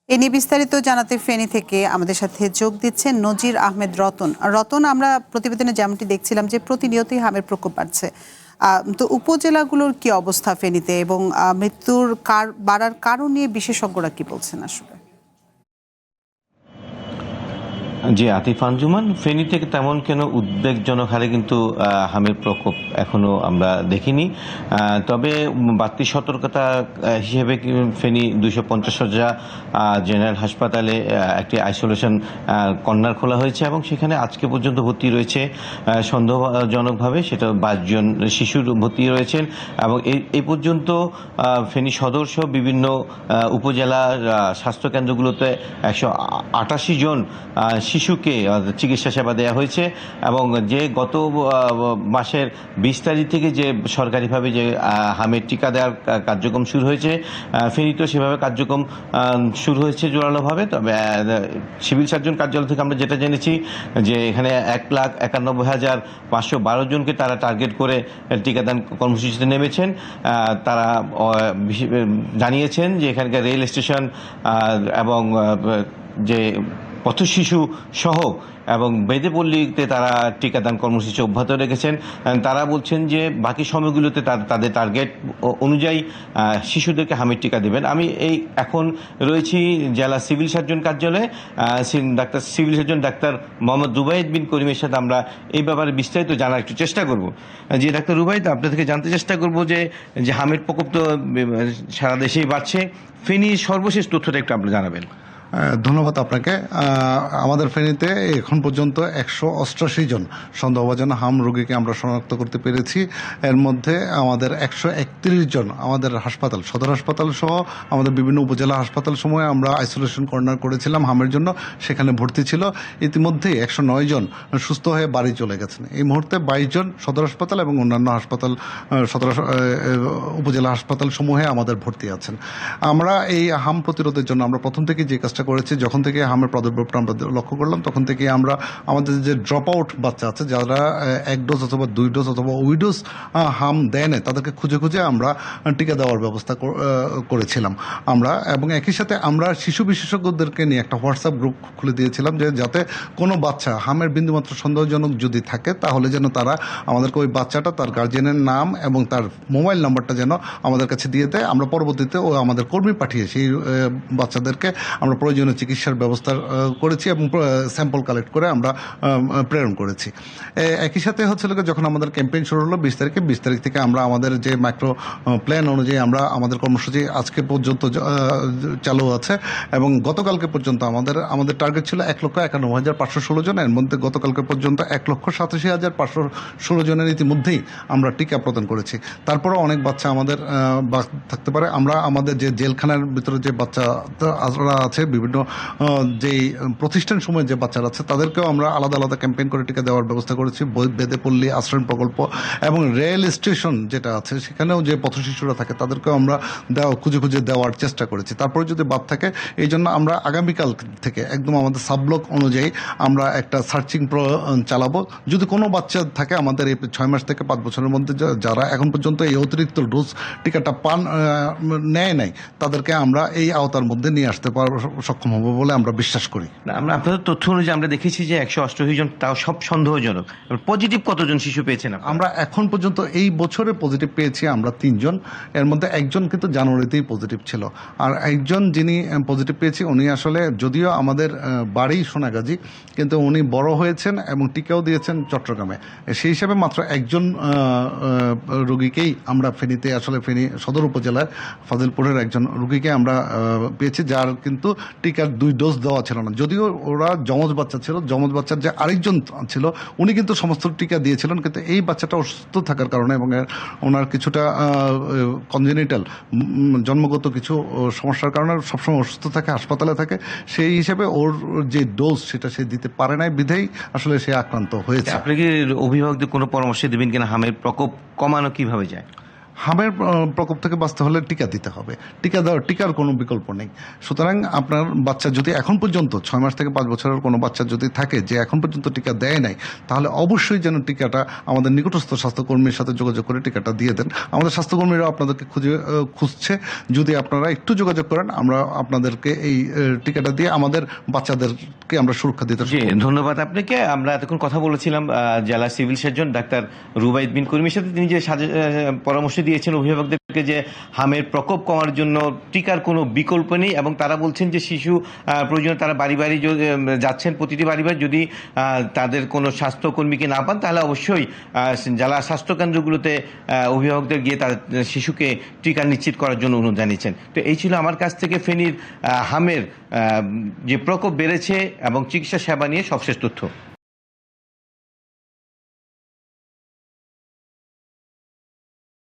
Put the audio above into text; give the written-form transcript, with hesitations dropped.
এ নিয়ে বিস্তারিত জানাতে ফেনী থেকে আমাদের সাথে যোগ দিচ্ছেন নজির আহমেদ রতন। রতন, আমরা প্রতিবেদনে যেমনটি দেখছিলাম যে প্রতিনিয়তই হামের প্রকোপ বাড়ছে, তো উপজেলাগুলোর কি অবস্থা ফেনীতে এবং মৃত্যুর বাড়ার কারণ নিয়ে বিশেষজ্ঞরা কি বলছেন আসলে? জি, আতিফ আঞ্জুমান, ফেনী থেকে তেমন কেন উদ্বেগজনক হারে কিন্তু হামের প্রকোপ এখনো আমরা দেখিনি। তবে বাড়তি সতর্কতা হিসেবে ফেনী 250 শয্যা জেনারেল হাসপাতালে একটি আইসোলেশন কর্নার খোলা হয়েছে এবং সেখানে আজকে পর্যন্ত ভর্তি রয়েছে সন্দেহজনকভাবে সেটা 22 জন শিশুর ভর্তি রয়েছেন এবং এই পর্যন্ত ফেনী সদর সহ বিভিন্ন উপজেলা স্বাস্থ্যকেন্দ্রগুলোতে 188 জন শিশুকে চিকিৎসা সেবা দেওয়া হয়েছে এবং যে গত মাসের 20 তারিখ থেকে যে সরকারিভাবে যে হামের টিকা দেওয়ার কার্যক্রম শুরু হয়েছে, ফেনীতেও সেভাবে কার্যক্রম শুরু হয়েছে জোরালোভাবে। তবে সিভিল সার্জন কার্যালয় থেকে আমরা যেটা জেনেছি যে এখানে 1,91,512 জনকে তারা টার্গেট করে টিকাদান কর্মসূচিতে নেমেছেন। তারা জানিয়েছেন যে এখানকার রেল স্টেশন এবং যে পথশিশু সহ এবং বেদেপল্লীতে তারা টিকাদান কর্মসূচি অব্যাহত রেখেছেন। তারা বলছেন যে বাকি সময়গুলোতে তাদের টার্গেট অনুযায়ী শিশুদেরকে হামির টিকা দেবেন। আমি এখন রয়েছি জেলা সিভিল সার্জন কার্যালয়ে। Civil surgeon doctor Mohammad Rubaid বিন করিমের সাথে আমরা এই ব্যাপারে বিস্তারিত জানার একটু চেষ্টা করব। যে ডাক্তার রুবাইদ, আপনার থেকে জানতে চেষ্টা করব যে হামির প্রকোপ তো সারা দেশেই বাড়ছে, ফেনীর সর্বশেষ তথ্যটা একটু আপনি জানাবেন। ধন্যবাদ আপনাকে। আমাদের ফেনীতে এখন পর্যন্ত 188 জন সন্দেহভাজন হাম রোগীকে আমরা শনাক্ত করতে পেরেছি। এর মধ্যে আমাদের 131 জন আমাদের হাসপাতাল, সদর হাসপাতাল সহ আমাদের বিভিন্ন উপজেলা হাসপাতাল সময়ে আমরা আইসোলেশন কর্নার করেছিলাম হামের জন্য, সেখানে ভর্তি ছিল। ইতিমধ্যেই 109 জন সুস্থ হয়ে বাড়ি চলে গেছেন। এই মুহূর্তে 22 জন সদর হাসপাতাল এবং অন্যান্য হাসপাতাল, উপজেলা হাসপাতাল সমূহে আমাদের ভর্তি আছেন। আমরা এই হাম প্রতিরোধের জন্য আমরা প্রথম থেকে যে কাজটা করেছি, যখন থেকে হামের প্রাদুর্ভাবটা আমরা লক্ষ্য করলাম তখন থেকে আমরা আমাদের যে ড্রপ আউট বাচ্চা আছে, যারা 1 ডোজ অথবা 2 ডোজ অথবা ওই ডোজ হাম দেয় না, তাদেরকে খুঁজে খুঁজে আমরা টিকা দেওয়ার ব্যবস্থা করেছিলাম আমরা। এবং একই সাথে আমরা শিশু বিশেষজ্ঞদেরকে নিয়ে একটা হোয়াটসঅ্যাপ গ্রুপ খুলে দিয়েছিলাম, যে যাতে কোনো বাচ্চা হামের বিন্দুমাত্র সন্দেহজনক যদি থাকে তাহলে যেন তারা আমাদেরকে ওই বাচ্চাটা, তার গার্জিয়ানের নাম এবং তার মোবাইল নাম্বারটা যেন আমাদের কাছে দিয়ে দেয়। আমরা পরবর্তীতে আমাদের কর্মী পাঠিয়ে সেই বাচ্চাদেরকে আমরা প্রয়োজনীয় চিকিৎসার ব্যবস্থা করেছি এবং স্যাম্পল কালেক্ট করে আমরা প্রেরণ করেছি। একই সাথে হচ্ছে যখন আমাদের ক্যাম্পেইন শুরু হলো 20 তারিখ থেকে আমরা আমাদের যে মাইক্রো প্ল্যান অনুযায়ী আমরা আমাদের কর্মসূচি আজকে পর্যন্ত চালু আছে এবং গতকালকে পর্যন্ত আমাদের টার্গেট ছিল 1,91,516 জন। এর মধ্যে গতকালকে পর্যন্ত 1,87,516 জনের ইতিমধ্যেই আমরা টিকা প্রদান করেছি। তারপরে অনেক বাচ্চা আমাদের থাকতে পারে। আমরা আমাদের যে জেলখানার ভিতরে যে বাচ্চা আছে, বিভিন্ন যেই প্রতিষ্ঠান সময়ে যে বাচ্চারা আছে, তাদেরকেও আমরা আলাদা আলাদা ক্যাম্পেইন করে টিকা দেওয়ার ব্যবস্থা করেছি। বেদেপল্লী আশ্রয়ণ প্রকল্প এবং রেল স্টেশন যেটা আছে, সেখানেও যে পথশিশুরা থাকে তাদেরকেও আমরা খুঁজে খুঁজে দেওয়ার চেষ্টা করেছি। তারপরে যদি বাদ থাকে, এই জন্য আমরা আগামীকাল থেকে একদম আমাদের সাবব্লক অনুযায়ী আমরা একটা সার্চিং চালাবো। যদি কোনো বাচ্চা থাকে আমাদের এই 6 মাস থেকে 5 বছরের মধ্যে যারা এখন পর্যন্ত এই অতিরিক্ত ডোজ টিকাটা নেয় নাই, তাদেরকে আমরা এই আওতার মধ্যে নিয়ে আসতে সক্ষম হবো বলে আমরা বিশ্বাস করি। আমরা আপনাদের তথ্য অনুযায়ী আমরা দেখেছি যে 188 জন, তাও সব সন্দেহজনক। পজিটিভ কতজন শিশু পেয়েছেন? আমরা এখন পর্যন্ত এই বছরে পজিটিভ পেয়েছি আমরা 3 জন। এর মধ্যে একজন কিন্তু জানুয়ারিতেই পজিটিভ ছিল, আর একজন যিনি পজিটিভ পেয়েছি উনি আসলে যদিও আমাদের বাড়ি সোনাগাজী, কিন্তু উনি বড় হয়েছেন এবং টিকাও দিয়েছেন চট্টগ্রামে। সেই হিসাবে মাত্র একজন রোগীকেই আমরা ফেনীতে, আসলে ফেনী সদর উপজেলার ফাজিলপুরের একজন রোগীকে আমরা পেয়েছি, যার কিন্তু টিকার 2 ডোজ দেওয়া ছিল না। যদিও ওরা যমজ বাচ্চা ছিল, যমজ বাচ্চার যে আরেকজন ছিল উনি কিন্তু সমস্ত টিকা দিয়েছিলেন, কিন্তু এই বাচ্চাটা অসুস্থ থাকার কারণে এবং ওনার কিছুটা কনজেনিটাল জন্মগত কিছু সমস্যার কারণে সবসময় অসুস্থ থাকে, হাসপাতালে থাকে, সেই হিসেবে ওর যে ডোজ সেটা সে দিতে পারে নাই, বিধেই আসলে সে আক্রান্ত হয়েছে। আপনি কি অভিভাবকদের কোনো পরামর্শ দেবেন কিনা হামের প্রকোপ কমানো কিভাবে যায়? হামের প্রকোপ থেকে বাঁচতে হলে টিকা দিতে হবে, টিকার কোনো বিকল্প নেই। সুতরাং আপনার বাচ্চা যদি এখন পর্যন্ত 6 মাস থেকে 5 বছরের কোনো বাচ্চা যদি থাকে যে এখন পর্যন্ত টিকা দেয় নাই, তাহলে অবশ্যই যেন টিকাটা আমাদের নিকটস্থ স্বাস্থ্যকর্মীর সাথে যোগাযোগ করে টিকাটা দিয়ে দেন। আমাদের স্বাস্থ্যকর্মীরা আপনাদেরকে খুঁজছে, যদি আপনারা একটু যোগাযোগ করেন আমরা আপনাদেরকে এই টিকাটা দিয়ে আমাদের বাচ্চাদেরকে আমরা সুরক্ষা দিতে জি, ধন্যবাদ আপনাকে। আমরা এতক্ষণ কথা বলেছিলাম জেলা সিভিল সার্জন ডাক্তার রুবাইদ বিন করিমের সাথে। তিনি যে পরামর্শ দিয়েছেন অভিভাবকদেরকে যে হামের প্রকোপ কমার জন্য টিকার কোনো বিকল্প নেই, এবং তারা বলছেন যে শিশু প্রয়োজনে তারা বাড়ি বাড়ি যাচ্ছেন, প্রতিটি বাড়ি বাড়ি যদি তাদের কোনো স্বাস্থ্যকর্মীকে না পান তাহলে অবশ্যই জেলা স্বাস্থ্যকেন্দ্রগুলোতে অভিভাবকদের গিয়ে তাদের শিশুকে টিকা নিশ্চিত করার জন্য অনুরোধ জানিয়েছেন। তো এই ছিল আমার কাছ থেকে ফেনীর হামের যে প্রকোপ বেড়েছে এবং চিকিৎসা সেবা নিয়ে সবশেষ তথ্য।